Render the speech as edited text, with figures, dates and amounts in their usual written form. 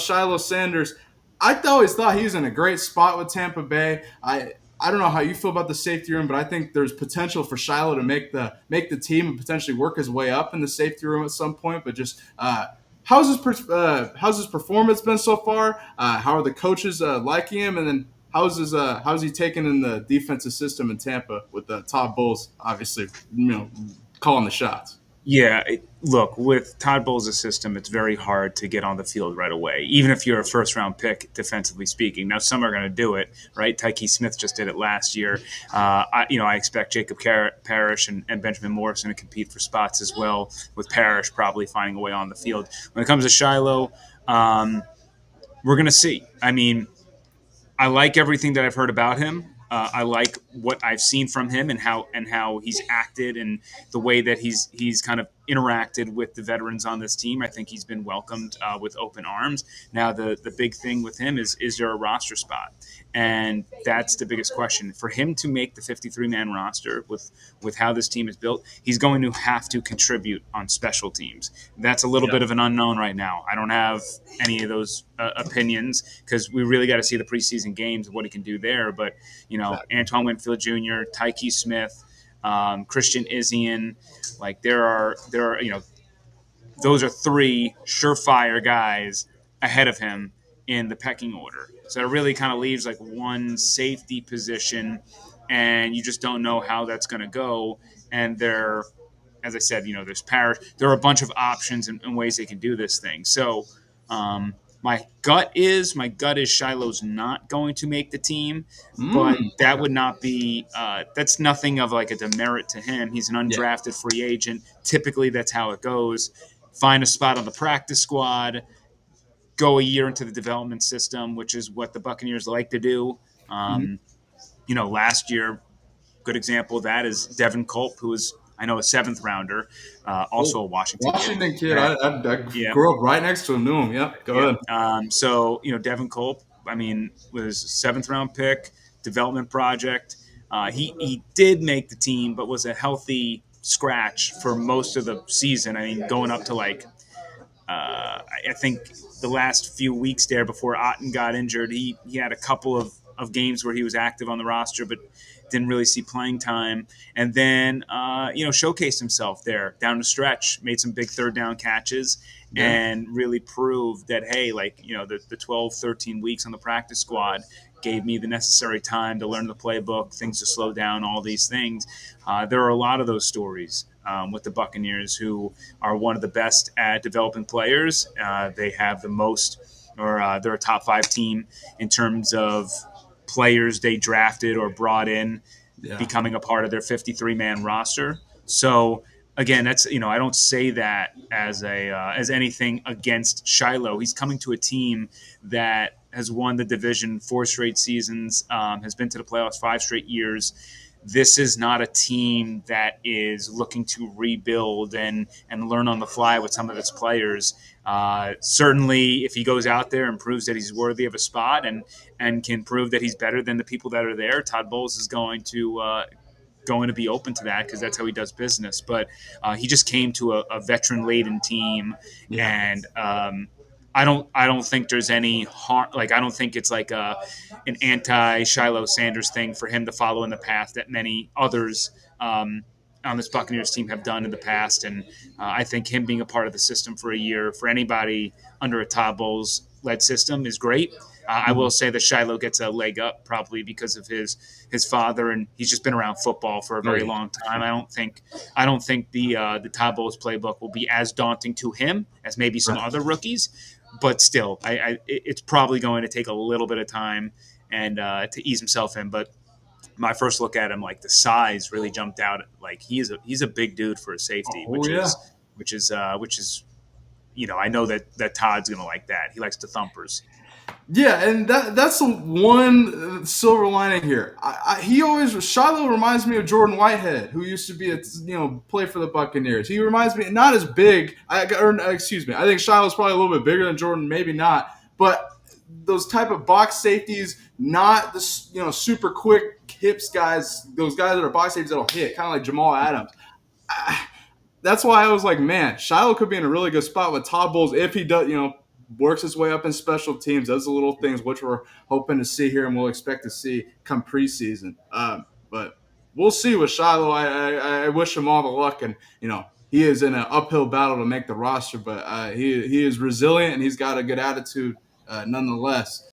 Shilo Sanders, I always thought he was in a great spot with Tampa Bay. I don't know how you feel about the safety room, but I think there's potential for Shilo to make the team and potentially work his way up in the safety room at some point. But just how's his performance been so far? How are the coaches liking him? And then how's he taken in the defensive system in Tampa with Todd Bowles obviously calling the shots? Yeah, look, with Todd Bowles' system, it's very hard to get on the field right away, even if you're a first round pick, defensively speaking. Now, some are going to do it, right? Tyke Smith just did it last year. I expect Jacob Parrish and Benjamin Morrison to compete for spots as well, with Parrish probably finding a way on the field. When it comes to Shilo, we're going to see. I mean, I like everything that I've heard about him. I like what I've seen from him and how he's acted and the way that he's kind of interacted with the veterans on this team. I think he's been welcomed with open arms. Now the big thing with him is there a roster spot, and that's the biggest question for him to make the 53-man roster with how this team is built. He's going to have to contribute on special teams. That's a little Yeah, bit of an unknown right now. I don't have any of those opinions because we really got to see the preseason games of what he can do there. But exactly. Antoine Winfield Jr., Tyke Smith, Christian Isian, like there are those are three surefire guys ahead of him in the pecking order. So it really kind of leaves like one safety position, and you just don't know how that's going to go. And there, as I said, there's Parrish. There are a bunch of options and ways they can do this thing. So um, my gut is Shiloh's not going to make the team, but that Okay. would not be that's nothing of like a demerit to him. He's an Yeah. undrafted free agent. Typically, that's how it goes. Find a spot on the practice squad, go a year into the development system, which is what the Buccaneers like to do. Mhm. Last year, good example of that is Devin Culp, who was I know a seventh rounder, Oh, also a Washington kid. Washington kid. That I yeah, grew up right next to him. Knew him. Yep. Go yeah. ahead. So Devin Culp, I mean, was seventh round pick, development project. He did make the team, but was a healthy scratch for most of the season. I mean, going up to like I think the last few weeks there before Otten got injured, he had a couple of games where he was active on the roster, but didn't really see playing time. And then, showcased himself there down the stretch, made some big third down catches, Yeah. and really proved that, hey, the 12, 13 weeks on the practice squad gave me the necessary time to learn the playbook, things to slow down, all these things. There are a lot of those stories with the Buccaneers, who are one of the best at developing players. They have the most, or they're a top five team in terms of players they drafted or brought in, Yeah. becoming a part of their 53-man roster. So again, that's I don't say that as anything against Shilo. He's coming to a team that has won the division 4 straight seasons, has been to the playoffs 5 straight years. This is not a team that is looking to rebuild and learn on the fly with some of its players. Certainly, if he goes out there and proves that he's worthy of a spot and can prove that he's better than the people that are there, Todd Bowles is going to be open to that because that's how he does business. But he just came to a veteran laden team, Yeah. and I don't think there's any harm. Like I don't think it's like an anti Shiloh Sanders thing for him to follow in the path that many others. On this Buccaneers team have done in the past, and I think him being a part of the system for a year for anybody under a Todd Bowles led system is great. I will Mhm. say that Shiloh gets a leg up probably because of his father, and he's just been around football for a Oh very yeah. long time. I don't think the Todd Bowles playbook will be as daunting to him as maybe some Right. other rookies, but still, it's probably going to take a little bit of time and to ease himself in. But my first look at him, like the size really jumped out. Like he's a big dude for a safety, Oh yeah. which is I know that Todd's gonna like that. He likes the thumpers. Yeah, and that's the one silver lining here. He always Shiloh reminds me of Jordan Whitehead, who used to be play for the Buccaneers. He reminds me not as big. Excuse me. I think Shiloh's probably a little bit bigger than Jordan, maybe not, but those type of box safeties, not the super quick hips guys. Those guys that are box safeties that'll hit, kind of like Jamal Adams. That's why I was like, man, Shiloh could be in a really good spot with Todd Bowles if he does, works his way up in special teams, does the little things which we're hoping to see here and we'll expect to see come preseason. But we'll see with Shilo. I wish him all the luck, and he is in an uphill battle to make the roster, but he is resilient and he's got a good attitude nonetheless.